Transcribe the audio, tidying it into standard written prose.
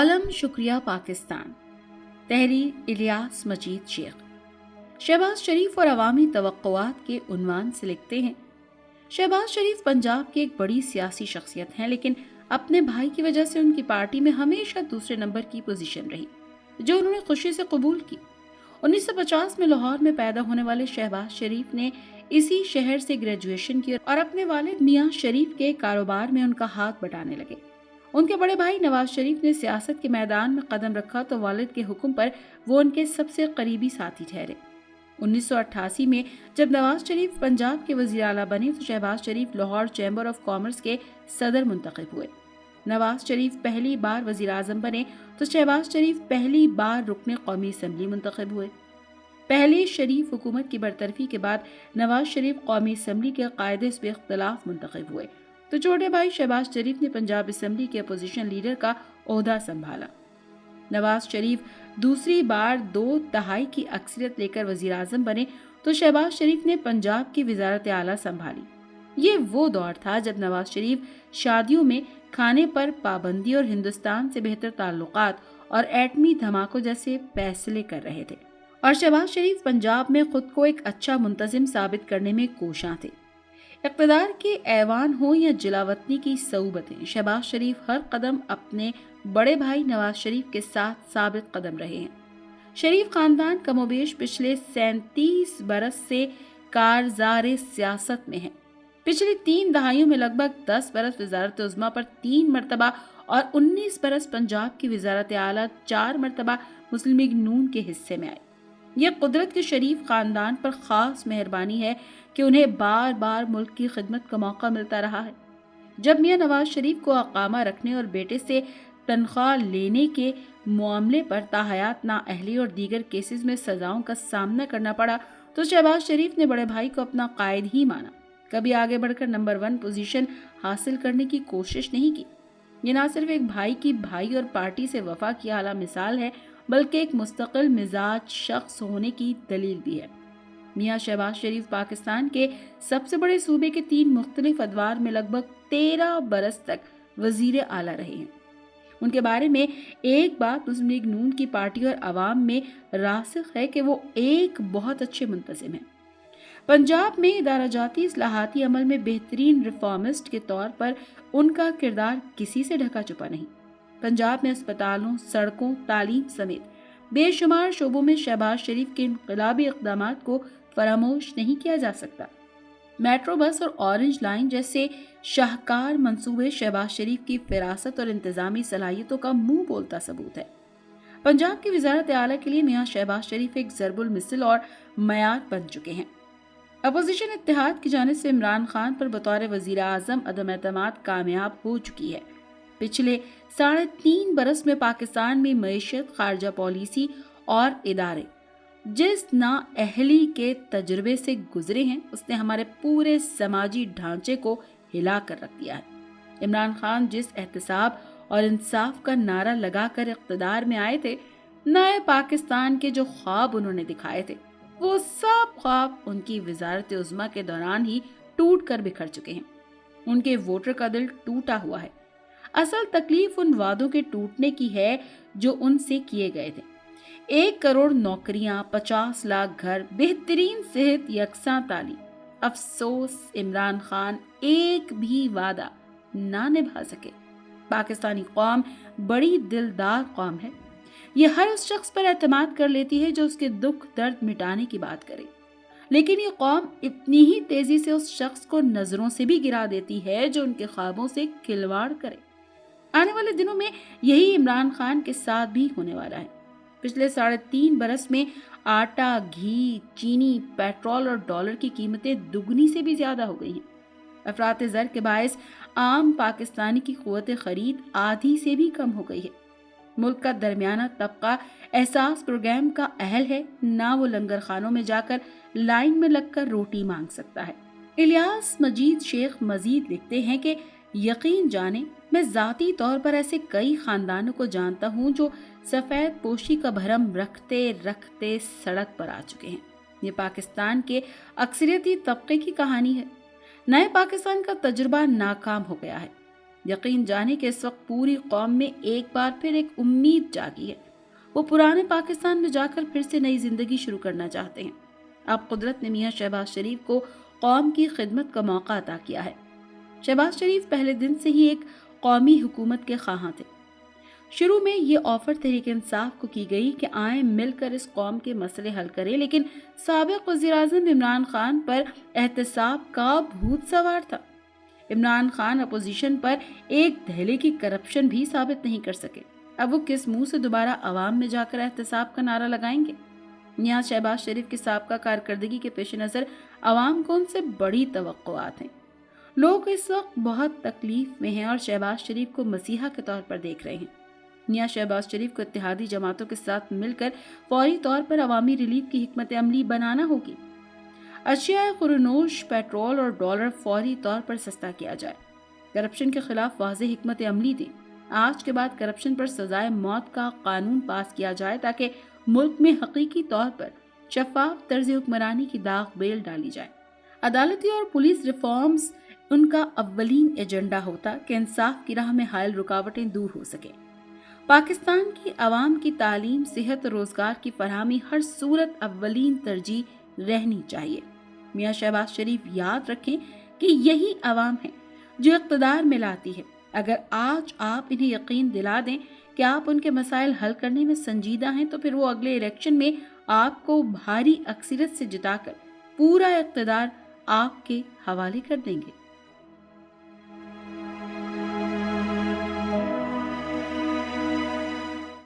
Column शुक्रिया पाकिस्तान, तहरीर इलियास मजीद शेख। शहबाज शरीफ और अवामी तवक्कुआत के उन्वान से लिखते हैं, शहबाज शरीफ पंजाब की एक बड़ी सियासी शख्सियत हैं, लेकिन अपने भाई की वजह से उनकी पार्टी में हमेशा दूसरे नंबर की पोजीशन रही, जो उन्होंने खुशी से कबूल की। 1950 में लाहौर में पैदा होने वाले शहबाज शरीफ ने इसी शहर से ग्रेजुएशन की और अपने वालिद मियां शरीफ के कारोबार में उनका हाथ बटाने लगे। उनके बड़े भाई नवाज शरीफ ने सियासत के मैदान में कदम रखा तो वालिद के हुक्म पर वो उनके सबसे करीबी साथी ठहरे। 1988 में जब नवाज शरीफ पंजाब के वजीर आला बने तो शहबाज शरीफ लाहौर चैम्बर ऑफ कॉमर्स के सदर मुंतखब हुए। नवाज शरीफ पहली बार वजीर आजम बने तो शहबाज शरीफ पहली बार रुकने कौमी असम्बली मुंतखब हुए। पहले शरीफ हुकूमत की बरतरफी के बाद नवाज शरीफ कौमी असम्बली के कायदे पे इख्तलाफ मुंतखब हुए तो छोटे भाई शहबाज शरीफ ने पंजाब असम्बली के अपोजिशन लीडर का ओहदा संभाला। नवाज शरीफ दूसरी बार 2/3 की अक्सरियत लेकर वजीर आजम बने तो शहबाज शरीफ ने पंजाब की वजारत आला संभाली। ये वो दौर था जब नवाज शरीफ शादियों में खाने पर पाबंदी और हिंदुस्तान से बेहतर ताल्लुकात और एटमी धमाकों जैसे फैसले कर रहे थे, और शहबाज शरीफ पंजाब में खुद को एक अच्छा मुंतजिम साबित करने में कोशां थे। इक़्तिदार के ऐवान हो या जिलावतनी की सऊबतें, शहबाज शरीफ हर कदम अपने बड़े भाई नवाज शरीफ के साथ साबित कदम रहे हैं। शरीफ खानदान कमोबेश पिछले 37 बरस से कारज़ारे सियासत में है। पिछली 3 दहाइयों में लगभग 10 बरस वजारत उज़्मा पर 3 मरतबा और 19 बरस पंजाब की वजारत आला 4 मरतबा मुस्लिम लीग नून के हिस्से में आए। यह कुदरत के शरीफ खानदान पर खास मेहरबानी है कि उन्हें बार बार मुल्क की खिदमत का मौका मिलता रहा है। जब मियां नवाज शरीफ को अकामा रखने और बेटे से तनख्वाह लेने के मामले पर ताहयात नाअहली और दीगर केसेस में सजाओं का सामना करना पड़ा तो शहबाज शरीफ ने बड़े भाई को अपना कायद ही माना, कभी आगे बढ़कर नंबर 1 पोजीशन हासिल करने की कोशिश नहीं की। ये ना सिर्फ एक भाई की भाई और पार्टी से वफा की आला मिसाल है, बल्कि एक मुस्तकिल मिजाज शख्स होने की दलील भी है। मियां शहबाज शरीफ पाकिस्तान के सबसे बड़े सूबे के 3 मुख्तलिफ अदवार में लगभग 13 बरस तक वजीर आला रहे हैं। उनके बारे में एक बात मुस्लिम लीग नून की पार्टी और अवाम में रासिख है कि वो एक बहुत अच्छे मुंतजिम हैं। पंजाब में इदाराजाती इस्लाहाती अमल में बेहतरीन रिफॉर्मिस्ट के तौर पर उनका किरदार किसी से ढका छुपा नहीं। पंजाब में अस्पतालों, सड़कों, तालीम समेत बेशुमार शोबों में शहबाज शरीफ के इनकलाबी इक़दामात को फरामोश नहीं किया जा सकता। मेट्रो बस और ऑरेंज लाइन जैसे शाहकार मंसूबे शहबाज शरीफ की फिरासत और इंतजामी सलाहियतों का मुंह बोलता सबूत है। पंजाब की वजारत आला के लिए मियां शहबाज शरीफ एक ज़रबुल मिसल और मयार बन चुके हैं। अपोजिशन इत्तेहाद की जानिब से इमरान खान पर बतौर वजीर आजम अदम एतमाद कामयाब हो चुकी है। पिछले 3.5 बरस में पाकिस्तान में मईशत, खारजा पॉलिसी और इदारे जिस नाअहली के तजुर्बे से गुजरे हैं उसने हमारे पूरे समाजी ढांचे को हिला कर रख दिया है। इमरान खान जिस एहतसाब और इंसाफ का नारा लगाकर इक़्तिदार में आए थे, नए पाकिस्तान के जो ख्वाब उन्होंने दिखाए थे, वो सब ख्वाब उनकी वजारत उज़्मा के दौरान ही टूट कर बिखर चुके हैं। उनके वोटर का दिल टूटा हुआ है। असल तकलीफ उन वादों के टूटने की है जो उनसे किए गए थे। 1 करोड़ नौकरियां, 50 लाख घर, बेहतरीन सेहत, यकसा तालीम। अफसोस इमरान खान एक भी वादा ना निभा सके। पाकिस्तानी कौम बड़ी दिलदार कौम है। ये हर उस शख्स पर एतमाद कर लेती है जो उसके दुख दर्द मिटाने की बात करे, लेकिन ये कौम इतनी ही तेजी से उस शख्स को नजरों से भी गिरा देती है जो उनके ख्वाबों से खिलवाड़ करे। आने वाले दिनों में यही इमरान खान के साथ भी होने वाला है। पिछले 3.5 बरस में आटा, घी, चीनी, पेट्रोल और डॉलर की कीमतें दुगनी से भी ज्यादा हो गई हैं। अफरात ज़र के बायस आम पाकिस्तानी की क़ुव्वत खरीद आधी से भी कम हो गई है। मुल्क का दरमियाना तबका एहसास प्रोग्राम का अहल है, ना वो लंगर खानों में जाकर लाइन में लगकर रोटी मांग सकता है। इलियास मजीद शेख मजीद लिखते हैं कि यकीन जाने मैं ज़ाती तौर पर ऐसे कई खानदानों को जानता हूँ जो सफ़ेद पोशी का भरम रखते रखते सड़क पर आ चुके हैं। ये पाकिस्तान के अक्सरियती तबके की कहानी है। नए पाकिस्तान का तजुर्बा नाकाम हो गया है। یقین جانے کہ اس وقت پوری قوم میں ایک بار پھر ایک امید جاگی ہے۔ وہ پرانے پاکستان میں جا کر پھر سے نئی زندگی شروع کرنا چاہتے ہیں۔ اب قدرت نے میاں شہباز شریف کو قوم کی خدمت کا موقع عطا کیا ہے۔ شہباز شریف پہلے دن سے ہی ایک قومی حکومت کے خواہاں تھے۔ شروع میں یہ آفر تحریک انصاف کو کی گئی کہ آئیں مل کر اس قوم کے مسئلے حل کریں، لیکن سابق وزیراعظم عمران خان پر احتساب کا بھوت سوار تھا۔ عمران خان اپوزیشن پر ایک دھیلے کی کرپشن بھی ثابت نہیں کر سکے۔ اب وہ کس منہ سے دوبارہ عوام میں جا کر احتساب کا نعرہ لگائیں گے؟ یہاں شہباز شریف کی سابقہ کارکردگی کے پیش نظر عوام کو ان سے بڑی توقعات ہیں۔ لوگ اس وقت بہت تکلیف میں ہیں اور شہباز شریف کو مسیحا کے طور پر دیکھ رہے ہیں۔ میاں شہباز شریف کو اتحادی جماعتوں کے ساتھ مل کر فوری طور پر عوامی ریلیف کی حکمت عملی بنانا ہوگی۔ اشیاء خورنوش، پیٹرول اور ڈالر فوری طور پر سستا کیا جائے۔ کرپشن کے خلاف واضح حکمت عملی دیں۔ آج کے بعد کرپشن پر سزائے موت کا قانون پاس کیا جائے تاکہ ملک میں حقیقی طور پر شفاف طرز حکمرانی کی داغ بیل ڈالی جائے۔ عدالتی اور پولیس ریفارمز ان کا اولین ایجنڈا ہوتا کہ انصاف کی راہ میں حائل رکاوٹیں دور ہو سکیں۔ پاکستان کی عوام کی تعلیم، صحت اور روزگار کی فراہمی ہر صورت اولین ترجیح رہنی چاہیے۔ میاں شہباز شریف یاد رکھیں کہ یہی عوام ہے جو اقتدار میں لاتی ہے۔ اگر آج آپ انہیں یقین دلا دیں کہ آپ ان کے مسائل حل کرنے میں سنجیدہ ہیں تو پھر وہ اگلے الیکشن میں آپ کو بھاری اکثریت سے جتا کر پورا اقتدار آپ کے حوالے کر دیں گے۔